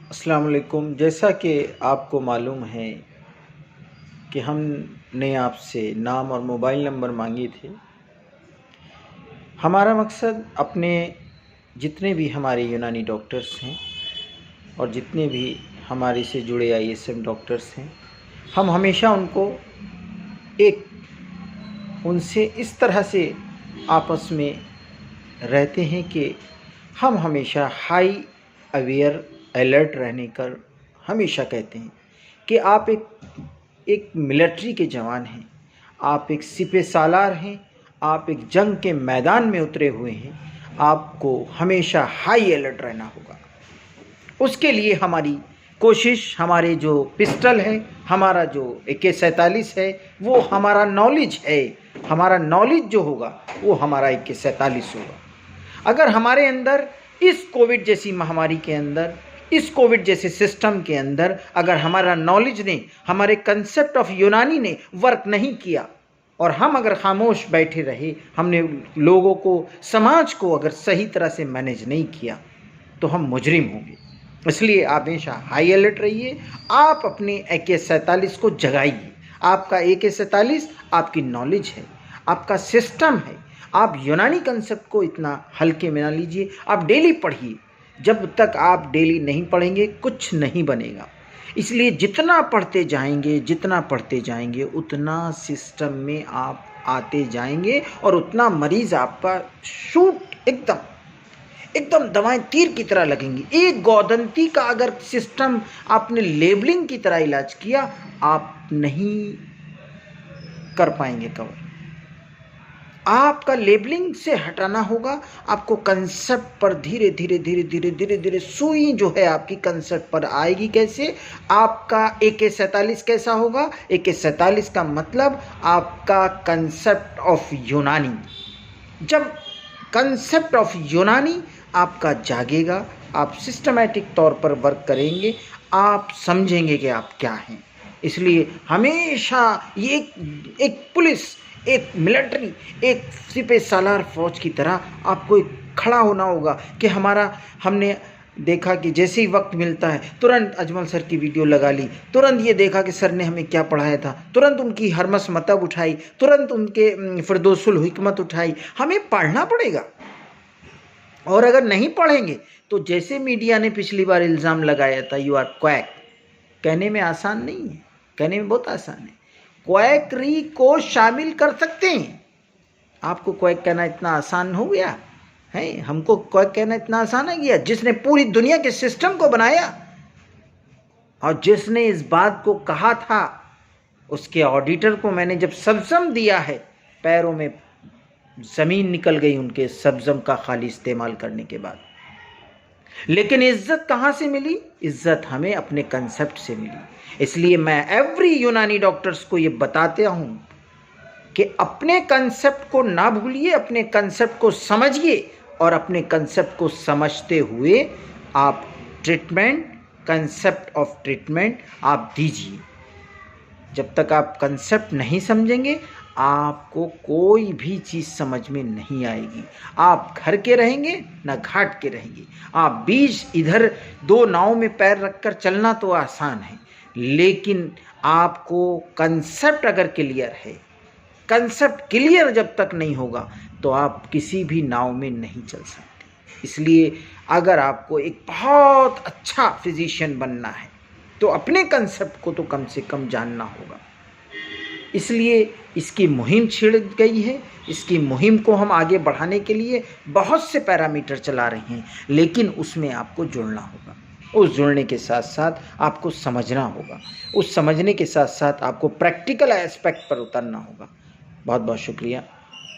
अस्सलाम वालेकुम। जैसा कि आपको मालूम है कि हमने आपसे नाम और मोबाइल नंबर मांगे थे। हमारा मकसद अपने जितने भी हमारे यूनानी डॉक्टर्स हैं और जितने भी हमारे से जुड़े आईएसएम डॉक्टर्स हैं, हम हमेशा उनसे इस तरह से आपस में रहते हैं कि हम हमेशा हाई अवेयर अलर्ट रहने कर हमेशा कहते हैं कि आप एक मिलिट्री के जवान हैं, आप एक सिपह सालार हैं, आप एक जंग के मैदान में उतरे हुए हैं। आपको हमेशा हाई अलर्ट रहना होगा। उसके लिए हमारी कोशिश, हमारे जो पिस्टल है, हमारा जो AK-47 है, वो हमारा नॉलेज है। हमारा नॉलेज जो होगा वो हमारा AK-47 होगा। अगर हमारे अंदर इस कोविड जैसी महामारी के अंदर, इस कोविड जैसे सिस्टम के अंदर अगर हमारा नॉलेज ने, हमारे कंसेप्ट ऑफ यूनानी ने वर्क नहीं किया और हम अगर खामोश बैठे रहे, हमने लोगों को, समाज को अगर सही तरह से मैनेज नहीं किया तो हम मुजरिम होंगे। इसलिए आप हमेशा हाई अलर्ट रहिए। आप अपने AK-47 को जगाइए। आपका AK-47 आपकी नॉलेज है, आपका सिस्टम है। आप यूनानी कंसेप्ट को इतना हल्के में ना लीजिए। आप डेली पढ़िए। जब तक आप डेली नहीं पढ़ेंगे कुछ नहीं बनेगा। इसलिए जितना पढ़ते जाएंगे उतना सिस्टम में आप आते जाएंगे और उतना मरीज़ आपका शूट एकदम दवाएं तीर की तरह लगेंगी। एक गौदंती का अगर सिस्टम आपने लेबलिंग की तरह इलाज किया, आप नहीं कर पाएंगे कवर। आपका लेबलिंग से हटाना होगा। आपको कंसेप्ट पर धीरे धीरे सुई जो है आपकी कंसेप्ट पर आएगी। कैसे? आपका AK-47 कैसा होगा? AK-47 का मतलब आपका कंसेप्ट ऑफ यूनानी। जब कंसेप्ट ऑफ यूनानी आपका जागेगा, आप सिस्टमैटिक तौर पर वर्क करेंगे, आप समझेंगे कि आप क्या हैं। इसलिए हमेशा ये एक पुलिस, एक मिलिट्री, एक सिपह सालार फौज की तरह आपको खड़ा होना होगा कि हमने देखा कि जैसे ही वक्त मिलता है तुरंत अजमल सर की वीडियो लगा ली, तुरंत ये देखा कि सर ने हमें क्या पढ़ाया था, तुरंत उनकी हरमस मतब उठाई, तुरंत उनके फिरदौसुल हिकमत उठाई। हमें पढ़ना पड़ेगा। और अगर नहीं पढ़ेंगे तो जैसे मीडिया ने पिछली बार इल्ज़ाम लगाया था, यू आर क्वैक। कहने में आसान नहीं है, कहने में बहुत आसान है। क्वैकरी को शामिल कर सकते हैं। आपको क्वैक कहना इतना आसान हो गया है? हमको क्वैक कहना इतना आसान है गया? जिसने पूरी दुनिया के सिस्टम को बनाया और जिसने इस बात को कहा था, उसके ऑडिटर को मैंने जब सब्ज़म दिया है, पैरों में ज़मीन निकल गई उनके सब्ज़म का खाली इस्तेमाल करने के बाद। लेकिन इज्जत कहाँ से मिली? इज्जत हमें अपने कंसेप्ट से मिली। इसलिए मैं एवरी यूनानी डॉक्टर्स को ये बताते हूँ कि अपने कंसेप्ट को ना भूलिए, अपने कंसेप्ट को समझिए और अपने कंसेप्ट को समझते हुए आप कंसेप्ट ऑफ ट्रीटमेंट आप दीजिए। जब तक आप कंसेप्ट नहीं समझेंगे आपको कोई भी चीज़ समझ में नहीं आएगी। आप घर के रहेंगे ना घाट के रहेंगे। आप बीच इधर दो नाव में पैर रखकर चलना तो आसान है, लेकिन आपको कंसेप्ट अगर क्लियर है, कंसेप्ट क्लियर जब तक नहीं होगा तो आप किसी भी नाव में नहीं चल सकते। इसलिए अगर आपको एक बहुत अच्छा फिजिशियन बनना है तो अपने कंसेप्ट को तो कम से कम जानना होगा। इसलिए इसकी मुहिम छिड़ गई है। इसकी मुहिम को हम आगे बढ़ाने के लिए बहुत से पैरामीटर चला रहे हैं, लेकिन उसमें आपको जुड़ना होगा। उस जुड़ने के साथ साथ आपको समझना होगा। उस समझने के साथ साथ आपको प्रैक्टिकल एस्पेक्ट पर उतरना होगा। बहुत बहुत शुक्रिया।